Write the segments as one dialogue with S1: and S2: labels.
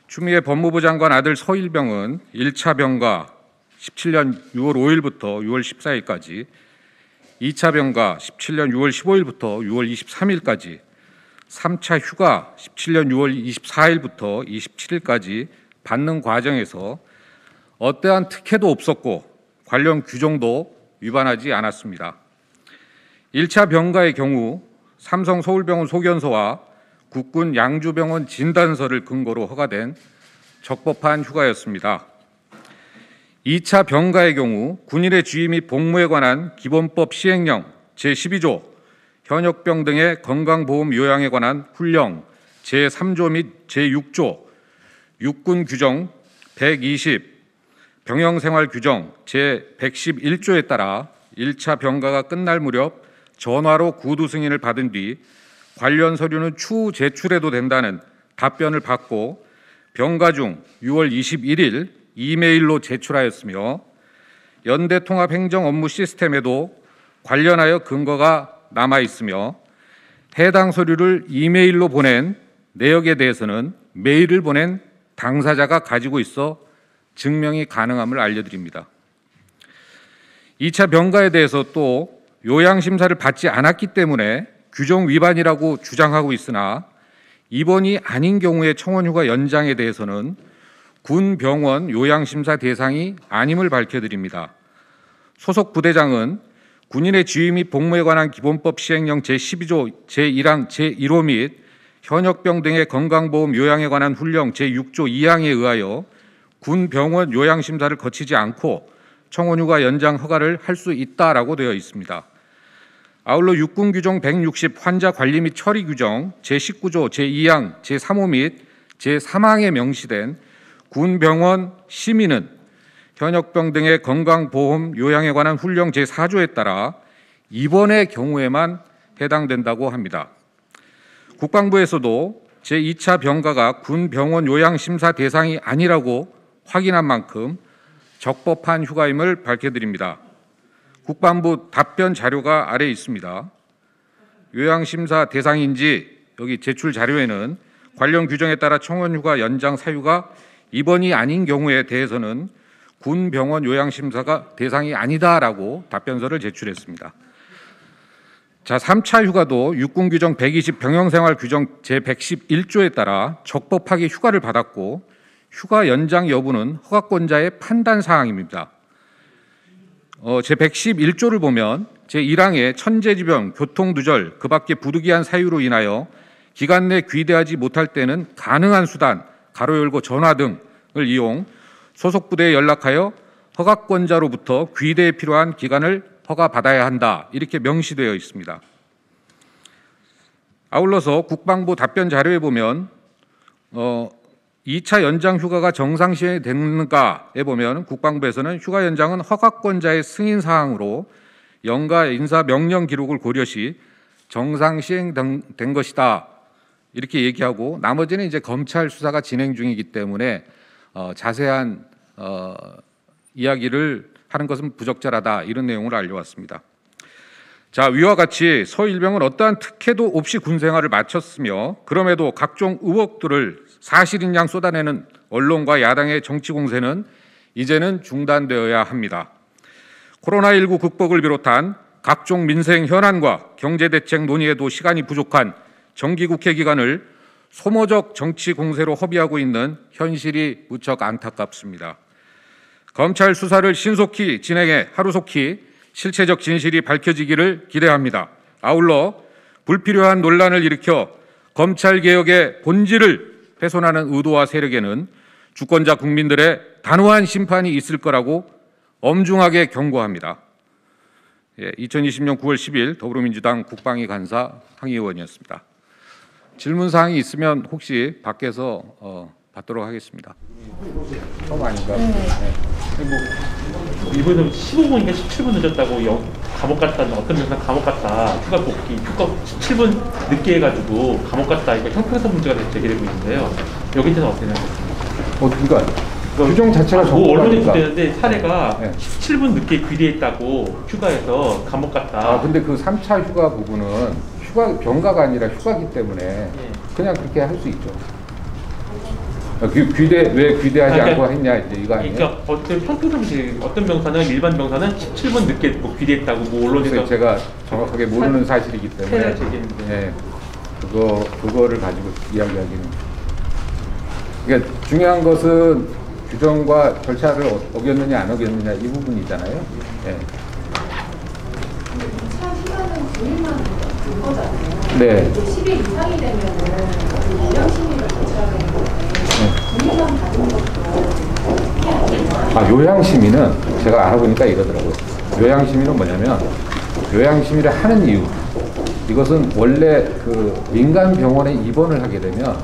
S1: 추미애 법무부 장관 아들 서일병은 1차 병가 17년 6월 5일부터 6월 14일까지, 2차 병가 17년 6월 15일부터 6월 23일까지, 3차 휴가 17년 6월 24일부터 27일까지 받는 과정에서 어떠한 특혜도 없었고 관련 규정도 위반하지 않았습니다. 1차 병가의 경우 삼성 서울병원 소견서와 국군 양주병원 진단서를 근거로 허가된 적법한 휴가였습니다. 2차 병가의 경우 군인의 주의 및 복무에 관한 기본법 시행령 제12조, 현역병 등의 건강보험 요양에 관한 훈령 제3조 및 제6조, 육군 규정 120, 병영생활 규정 제111조에 따라 1차 병가가 끝날 무렵 전화로 구두 승인을 받은 뒤 관련 서류는 추후 제출해도 된다는 답변을 받고 병가 중 6월 21일 이메일로 제출하였으며 연대통합행정 업무 시스템에도 관련하여 근거가 남아 있으며 해당 서류를 이메일로 보낸 내역에 대해서는 메일을 보낸 당사자가 가지고 있어 증명이 가능함을 알려드립니다. 2차 병가에 대해서 또 요양심사를 받지 않았기 때문에 규정 위반이라고 주장하고 있으나 입원이 아닌 경우의 청원휴가 연장에 대해서는 군 병원 요양심사 대상이 아님을 밝혀드립니다. 소속 부대장은 군인의 지휘 및 복무에 관한 기본법 시행령 제12조 제1항 제1호 및 현역병 등의 건강보험 요양에 관한 훈령 제6조 2항에 의하여 군 병원 요양심사를 거치지 않고 청원휴가 연장 허가를 할 수 있다라고 되어 있습니다. 아울러 육군 규정 160 환자 관리 및 처리 규정 제19조 제2항 제3호 및 제3항에 명시된 군 병원 심의는 현역병 등의 건강보험 요양에 관한 훈령 제4조에 따라 입원의 경우에만 해당된다고 합니다. 국방부에서도 제2차 병가가 군 병원 요양심사 대상이 아니라고 확인한 만큼 적법한 휴가임을 밝혀드립니다. 국방부 답변 자료가 아래에 있습니다. 요양심사 대상인지 여기 제출 자료에는 관련 규정에 따라 청원휴가 연장 사유가 입원이 아닌 경우에 대해서는 군 병원 요양심사가 대상이 아니다라고 답변서를 제출했습니다. 자, 3차 휴가도 육군 규정 120 병영생활 규정 제111조에 따라 적법하게 휴가를 받았고 휴가 연장 여부는 허가권자의 판단 사항입니다. 제111조를 보면 제1항에 천재지변, 교통두절, 그 밖에 부득이한 사유로 인하여 기간 내 귀대하지 못할 때는 가능한 수단, 가로 열고 전화 등을 이용 소속 부대에 연락하여 허가권자로부터 귀대에 필요한 기간을 허가받아야 한다, 이렇게 명시되어 있습니다. 아울러서 국방부 답변 자료에 보면 2차 연장 휴가가 정상 시행이 되는가에 보면 국방부에서는 휴가 연장은 허가권자의 승인 사항으로 연가 인사 명령 기록을 고려 시 정상 시행된 것이다, 이렇게 얘기하고 나머지는 이제 검찰 수사가 진행 중이기 때문에 자세한 이야기를 하는 것은 부적절하다, 이런 내용을 알려왔습니다. 자, 위와 같이 서일병은 어떠한 특혜도 없이 군 생활을 마쳤으며 그럼에도 각종 의혹들을 사실인 양 쏟아내는 언론과 야당의 정치 공세는 이제는 중단되어야 합니다. 코로나19 극복을 비롯한 각종 민생 현안과 경제대책 논의에도 시간이 부족한 정기국회 기간을 소모적 정치 공세로 허비하고 있는 현실이 무척 안타깝습니다. 검찰 수사를 신속히 진행해 하루속히 실체적 진실이 밝혀지기를 기대합니다. 아울러 불필요한 논란을 일으켜 검찰개혁의 본질을 훼손하는 의도와 세력에는 주권자 국민들의 단호한 심판이 있을 거라고 엄중하게 경고합니다. 2020년 9월 10일 더불어민주당 국방위 간사 항의 의원이었습니다. 질문 사항이 있으면 혹시 밖에서 받도록 하겠습니다. 처음 아닌가?
S2: 이번에 15분인가 17분 늦었다고 감옥 갔다, 어떤 면에서 감옥 갔다, 휴가 복귀, 휴가 17분 늦게 해가지고 감옥 갔다, 이거 형평성 문제가 제기되고 있는데요. 여기 대해서 어떻게 생각하십니까?
S1: 그러니까 규정 자체가
S2: 언론에 보도되는데 사례가 17분 늦게 귀리했다고 휴가에서 감옥 갔다.
S1: 근데 그 3차 휴가 부분은 병가가 아니라 휴가기 때문에 그냥 그렇게 할 수 있죠. 왜 귀대하지
S2: 그러니까-
S1: 않고 했냐 이제 이거 아니에요?
S2: 그러니까 어떤 평균 어떤 병사는 일반 병사는 17분 늦게 뭐 귀대했다고 뭐 언론에서
S1: 글쎄, 제가 정확하게 모르는 사실이기 때문에
S2: 패널 제기했는데.
S1: 예, 그거를 가지고 이야기하기는. 그러니까 중요한 것은 규정과 절차를 어겼느냐 안 어겼느냐 이 부분이잖아요. 예.
S3: 차 시간은 9일만 된 거잖아요.
S1: 네.
S3: 이게 10일 이상이 되면은 그 유령 심의를 거쳐야 되는 건데 9일만 받은 것도 피해 안 되나요?
S1: 요양심의는 제가 알아보니까 이러더라고요. 요양심의는 뭐냐면 요양심의를 하는 이유, 이것은 원래 그 민간 병원에 입원을 하게 되면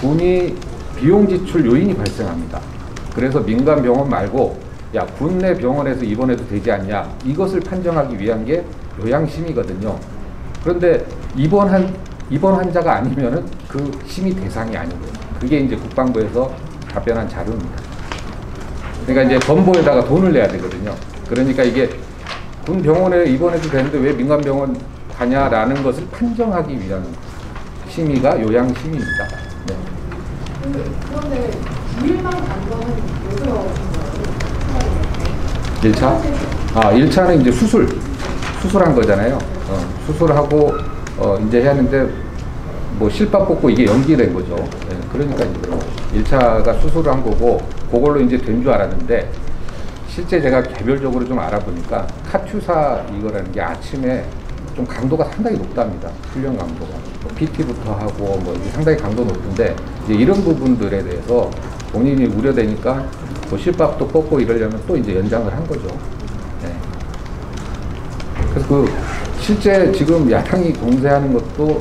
S1: 군이 비용 지출 요인이 발생합니다. 그래서 민간 병원 말고 야, 군내 병원에서 입원해도 되지 않냐, 이것을 판정하기 위한 게 요양심의거든요. 그런데 입원 환자가 아니면은 그 심의 대상이 아니고요. 그게 이제 국방부에서 답변한 자료입니다. 그러니까 이제 건보에다가 돈을 내야 되거든요. 그러니까 이게 군 병원에 입원해도 되는데 왜 민간 병원 가냐라는 것을 판정하기 위한 심의가 요양심의입니다. 네.
S3: 그런데 9일만 간 거는 왜 그러신 거예요?
S1: 1차? 1차는 이제 수술한 거잖아요. 수술하고 이제 해야 하는데 뭐 실밥 뽑고 이게 연기된 거죠. 네, 그러니까 이제 1차가 수술을 한 거고 그걸로 이제 된 줄 알았는데 실제 제가 개별적으로 좀 알아보니까 카투사 이거라는 게 아침에 좀 강도가 상당히 높답니다. 훈련 강도가. 뭐 PT부터 하고 뭐 이게 상당히 강도 높은데 이제 이런 부분들에 대해서 본인이 우려되니까 뭐 실밥도 뽑고 이러려면 또 이제 연장을 한 거죠. 네. 그래서 그 실제 지금 야당이 공세하는 것도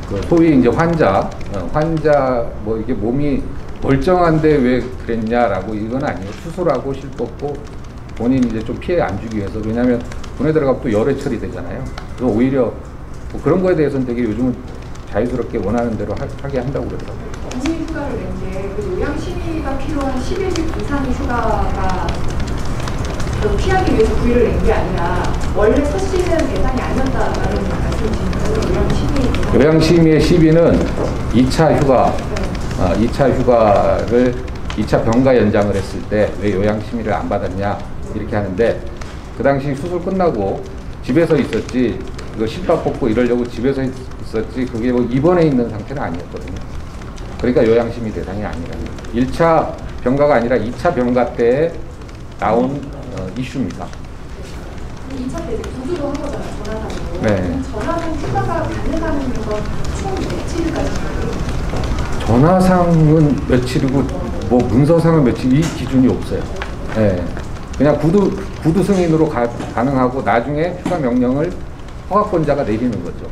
S1: 그 소위 이제 환자 뭐 이게 몸이 멀쩡한데 왜 그랬냐라고 이건 아니에요. 수술하고 실 뽑고 본인 이제 좀 피해 안 주기 위해서. 왜냐하면 군에 들어가면 또 열애 처리되잖아요. 그래서 오히려 뭐 그런 거에 대해서는 되게 요즘은 자유스럽게 원하는 대로 하게 한다고 그러더라고요.
S3: 국민 휴가를 낸게 그 요양 심의가 필요한 11일 이상의 휴가가 그 피하기 위해서 9일을 낸 게 아니라 원래 서씨는 대상이 아니었다라는 말씀이신 거예요? 요양 심의
S1: 요양심의의 시비는 2차 휴가, 2차 휴가를 2차 병가 연장을 했을 때 왜 요양심의를 안 받았냐 이렇게 하는데 그 당시 수술 끝나고 집에서 있었지 이거 실밥 뽑고 이러려고 집에서 있었지 그게 뭐 입원해 있는 상태는 아니었거든요. 그러니까 요양심의 대상이 아니라는 1차 병가가 아니라 2차 병가 때에 나온 이슈입니다.
S3: 2차 때 구조도 한 거잖아요. 전화상으로.
S1: 네.
S3: 전화상 휴가가 가능한 건총 며칠까지인가요?
S1: 전화상은 며칠이고 뭐 문서상은 며칠 이 기준이 없어요. 네. 그냥 구두 승인으로 가능하고 나중에 휴가 명령을 허가권자가 내리는 거죠.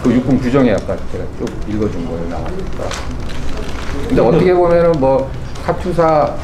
S1: 그 육군 규정에 아까 제가 쭉 읽어준 거에 나왔으니까. 근데 어떻게 보면은 뭐 카투사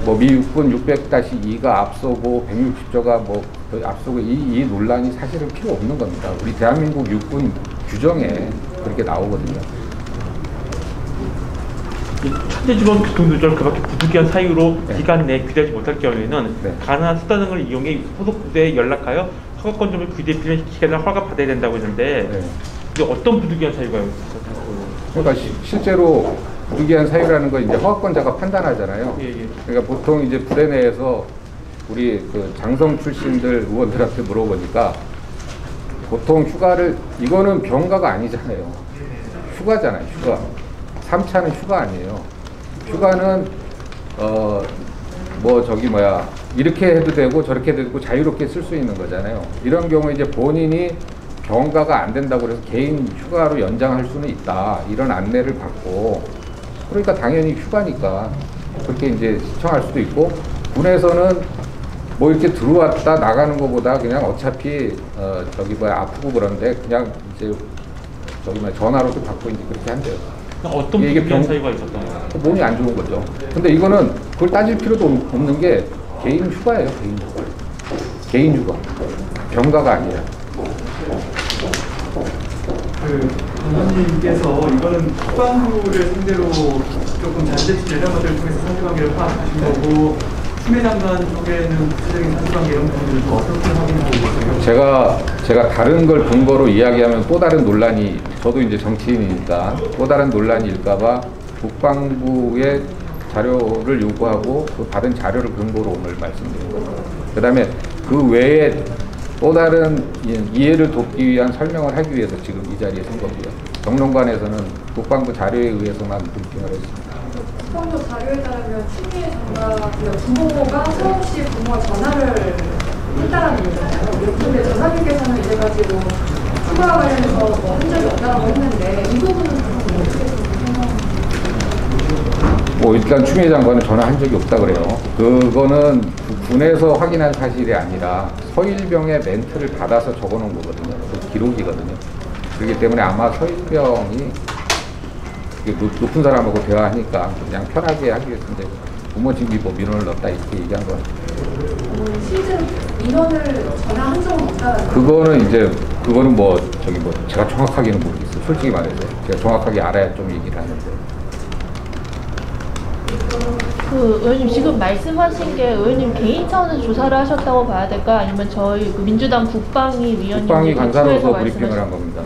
S1: 뭐 미 육군 600-2가 앞서고 160조가 뭐 앞서고 이 논란이 사실은 필요 없는 겁니다. 우리 대한민국 육군 규정에 그렇게 나오거든요.
S2: 천재지방 교통조절 그밖에 부득이한 사유로
S1: 네.
S2: 기간 내에 귀대하지 못할 경우에는
S1: 네.
S2: 가능한 수단 등을 이용해 소속 부대에 연락하여 허가권점을 귀대 필요한 시간을 허가받아야 된다고 했는데
S1: 네.
S2: 이게 어떤 부득이한 사유가 있었어요?
S1: 그러니까 실제로 부득이한 사유라는 건 이제 허가권자가 판단하잖아요.
S2: 예, 예.
S1: 그러니까 보통 이제 부대 내에서 우리 그 장성 출신들 의원들한테 물어보니까 보통 휴가를 이거는 병가가 아니잖아요. 휴가잖아요. 휴가. 3차는 휴가 아니에요. 휴가는 뭐 저기 뭐야 이렇게 해도 되고 저렇게 해도 되고 자유롭게 쓸 수 있는 거잖아요. 이런 경우에 이제 본인이 병가가 안 된다고 해서 개인 휴가로 연장할 수는 있다. 이런 안내를 받고 그러니까 당연히 휴가니까 그렇게 이제 신청할 수도 있고 군에서는 뭐 이렇게 들어왔다 나가는 것보다 그냥 어차피 저기 뭐야 아프고 그런데 그냥 이제 저기 뭐야 전화로도 받고 이제 그렇게 한대요.
S2: 어떤
S1: 이게
S2: 부득이한 사유가 있었던 거예요?
S1: 몸이 안 좋은 거죠. 근데 이거는 그걸 따질 필요도 없는 게 개인 휴가예요. 개인 휴가. 개인 휴가. 병가가 아니라.
S4: 장관님께서 이거는 국방부를 상대로 조금 잔재치 이런 것들을 통해서 상대관계를 파악하신 거고 추미애 장관 쪽에는 구체적인 사실관계 이런 부분들을 어떻게 확인하고 계세요?
S1: 제가 다른 걸 근거로 이야기하면 또 다른 논란이, 저도 이제 정치인이니까 또 다른 논란이 일까봐 국방부의 자료를 요구하고 그 받은 자료를 근거로 오늘 말씀드린 거예요. 그 다음에 그 외에 또 다른 이해를 돕기 위한 설명을 하기 위해서 지금 이 자리에 선 거고요. 정론관에서는 국방부 자료에 의해서만 브리핑을 했습니다.
S3: 국방부 자료에 따르면 추미애 장관 부모가 서울시 부모와 전화를 했다라는 거잖아요. 그런데 전화님께서는 이제까지 뭐 휴가 관련해서 뭐 한 적이 없다고 했는데 이 부분은 어떻게 생각하세요?
S1: 뭐 일단 추미애 장관은 전화한 적이 없다 그래요. 그거는 군에서 확인한 사실이 아니라 서일병의 멘트를 받아서 적어놓은 거거든요. 그 기록이거든요. 그렇기 때문에 아마 서일병이 높은 사람하고 대화하니까 그냥 편하게 하기 위해서 이제 부모 집이 뭐 민원을 넣었다 이렇게 얘기한 거 같아요.
S3: 실제 민원을 전화한 적은 없다라는
S1: 그거는 뭐 제가 정확하게는 모르겠어요. 솔직히 말해서 제가 정확하게 알아야 좀 얘기를 하는데.
S5: 그 의원님 지금 말씀하신 게 의원님 개인 차원에서 조사를 하셨다고 봐야 될까? 아니면 저희 그 민주당 국방위 위원님
S1: 국방위 간사로서 브리핑을 한 겁니다.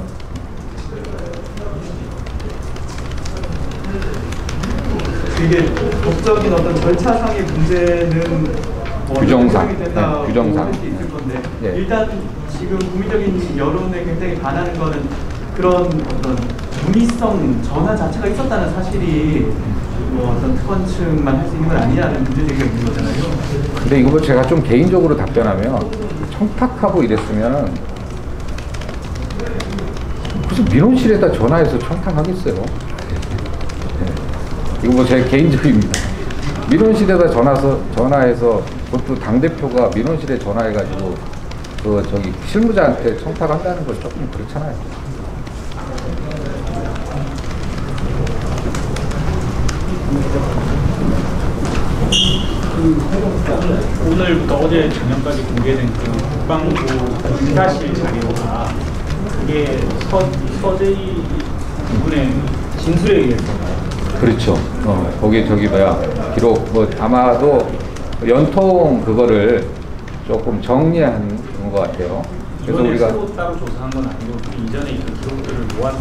S4: 이게 법적인 어떤 절차상의 문제는
S1: 규정상,
S4: 된다고
S1: 네, 규정상.
S4: 할 수 있을 건데
S1: 네.
S4: 일단 지금 국민적인 여론에 굉장히 반하는 거는 그런 어떤 문의성 전화 자체가 있었다는 사실이 뭐 어떤 특권층만 할 수 있는 건 아니냐는 문제 제기가 있는 거잖아요.
S1: 근데 이거 뭐 제가 좀 개인적으로 답변하면 청탁하고 이랬으면 무슨 민원실에다 전화해서 청탁하겠어요. 네. 이거 뭐 제 개인적입니다. 민원실에다 전화해서 그것도 당대표가 민원실에 전화해가지고 실무자한테 청탁한다는 건 조금 그렇잖아요.
S6: 오늘부터 어제 저녁까지 공개된 그 국방부 인사실 자료가 그게 서재희 부분의 진술에 의해서
S1: 그렇죠. 거기 기록 아마도 연통 그거를 조금 정리한 것 같아요. 그래서 우리가
S6: 따로 조사한 건 아니고 그 이전에 있던 기록들을 모아서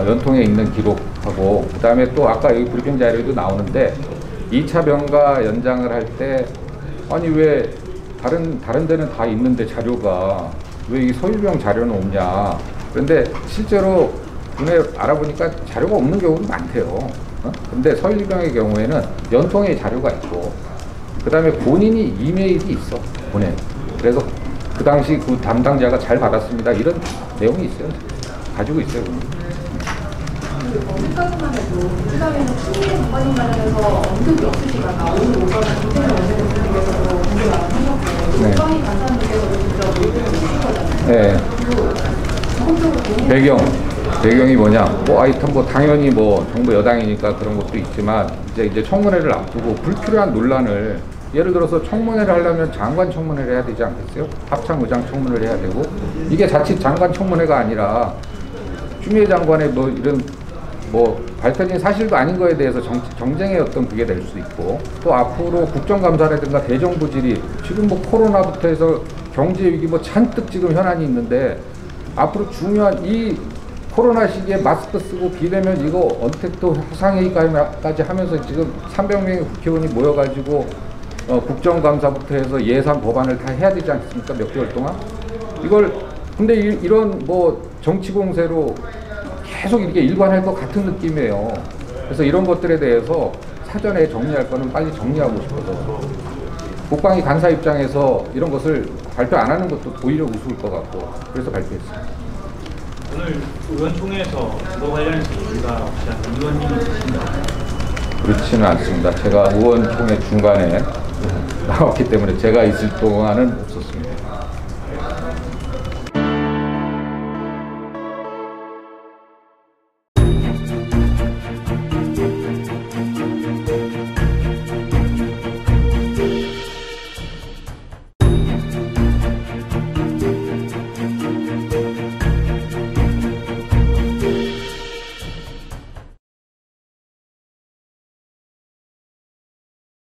S1: 연통에 있는 기록하고 그다음에 또 아까 여기 브리핑 자료에도 나오는데 2차 병가 연장을 할 때 아니 왜 다른 데는 다 있는데 자료가 왜 이 서일병 자료는 없냐. 그런데 실제로 군에 알아보니까 자료가 없는 경우도 많대요. 근데 서일병의 경우에는 연통에 자료가 있고 그다음에 본인이 이메일이 있어 보내. 그래서 그 당시 그 담당자가 잘 받았습니다. 이런 내용이 있어요. 가지고 있어요.
S3: 오늘까지만 해도 민주당에는 추미애 장관님 관련해서 언급이 없으시다가 오늘 오전에 김태년 원내대표님께서도 공개 나가셨고
S1: 네.
S3: 국방위 간사님께서도 진짜 의견을 주신 거잖아요.
S1: 네.
S3: 그리고 적극적으로
S1: 배경이 뭐냐? 하여튼 당연히 정부 여당이니까 그런 것도 있지만 이제 청문회를 앞두고 불필요한 논란을 예를 들어서 청문회를 하려면 장관 청문회를 해야 되지 않겠어요? 합참의장 청문회를 해야 되고 이게 자칫 장관 청문회가 아니라 추미애 장관의 이런 밝혀진 사실도 아닌 거에 대해서 정쟁의 어떤 그게 될 수 있고 또 앞으로 국정감사라든가 대정부질이 지금 코로나부터 해서 경제위기 잔뜩 지금 현안이 있는데 앞으로 중요한 이 코로나 시기에 마스크 쓰고 비대면 이거 언택트 화상회의까지 하면서 지금 300명의 국회의원이 모여가지고 국정감사부터 해서 예산 법안을 다 해야 되지 않습니까? 몇 개월 동안 근데 이런 정치 공세로 계속 이렇게 일관할 것 같은 느낌이에요. 그래서 이런 것들에 대해서 사전에 정리할 거는 빨리 정리하고 싶어서 국방위 간사 입장에서 이런 것을 발표 안 하는 것도 오히려 우스울 것 같고 그래서 발표했습니다.
S6: 오늘 의원총회에서 그거 관련해서 우리가 혹시 의원님이 계신가요?
S1: 그렇지는 않습니다. 제가 의원총회 중간에 나왔기 때문에 제가 있을 동안은 없었습니다.